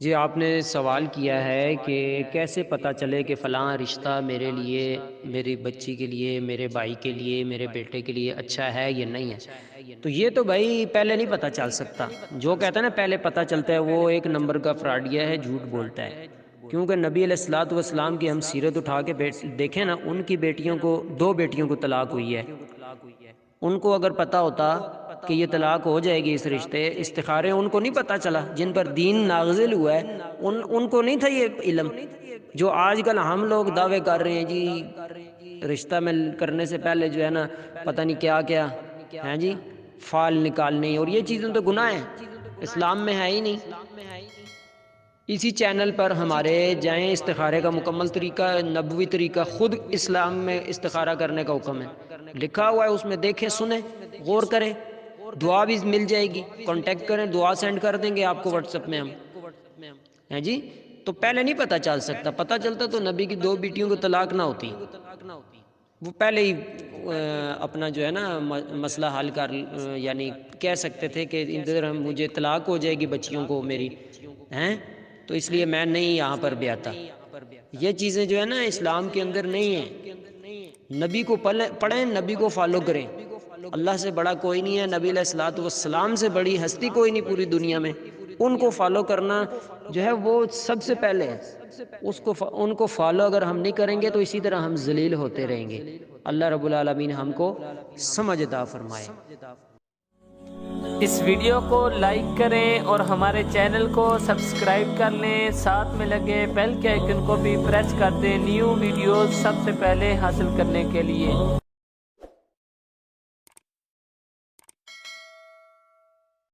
جی آپ نے سوال کیا ہے کہ کیسے پتہ چلے کہ فلاں رشتہ میرے لیے، میری بچی کے لیے، میرے بھائی کے لیے، میرے بیٹے کے لیے اچھا ہے یا نہیں ہے؟ تو یہ تو بھائی پہلے نہیں پتہ چل سکتا. جو کہتا ہے نا پہلے پتہ چلتا ہے، وہ ایک نمبر کا فراڈیا ہے، جھوٹ بولتا ہے. کیونکہ نبی علیہ الصلوۃ والسلام کی ہم سیرت اٹھا کے دیکھیں نا، ان کی بیٹیوں کو، 2 بیٹیوں کو طلاق ہوئی ہے. ان کو اگر پتہ ہوتا کہ یہ طلاق ہو جائے گی اس رشتے، استخارے ان کو نہیں پتہ چلا، جن پر دین نازل ہوا ہے ان کو نہیں تھا یہ علم. جو آج کل ہم لوگ دعوے کر رہے ہیں جی رشتہ میں کرنے سے پہلے جو ہے نا پتہ نہیں کیا کیا ہیں جی، فال نکالنے، اور یہ چیزیں تو گناہ ہیں، اسلام میں ہے ہی نہیں. اسی چینل پر ہمارے جائیں استخارے کا مکمل طریقہ، نبوی طریقہ، خود اسلام میں استخارہ کرنے کا حکم ہے، لکھا ہوا ہے، اس میں دیکھیں، سنیں، غور کریں. دعا بھی مل جائے گی، کانٹیکٹ کریں، دعا سینڈ کر دیں گے آپ کو واٹس ایپ میں ہم ہیں جی. تو پہلے نہیں پتہ چل سکتا، پتہ چلتا تو نبی کی 2 بیٹیوں کو طلاق نہ ہوتی. وہ پہلے ہی اپنا جو ہے نا مسئلہ حل کر، یعنی کہہ سکتے تھے کہ ادھر مجھے طلاق ہو جائے گی بچیوں کو میری ہیں، تو اس لیے میں نہیں یہاں پر بھی آتا. یہ چیزیں جو ہے نا اسلام کے اندر نہیں ہیں. نبی کو پڑھیں، نبی کو فالو کریں. اللہ سے بڑا کوئی نہیں ہے، نبی علیہ الصلوۃ والسلام سے بڑی ہستی کوئی نہیں پوری دنیا میں. ان کو فالو کرنا جو ہے وہ سب سے پہلے ہے. ان کو فالو اگر ہم نہیں کریں گے تو اسی طرح ہم ذلیل ہوتے رہیں گے. اللہ رب العالمین ہم کو سمجھ عطا فرمائے. اس ویڈیو کو لائک کریں اور ہمارے چینل کو سبسکرائب کر لیں، ساتھ میں لگے بیل کے آئیکن کو بھی پریس کر دیں نیو ویڈیوز سب سے پہلے حاصل کرنے کے لیے.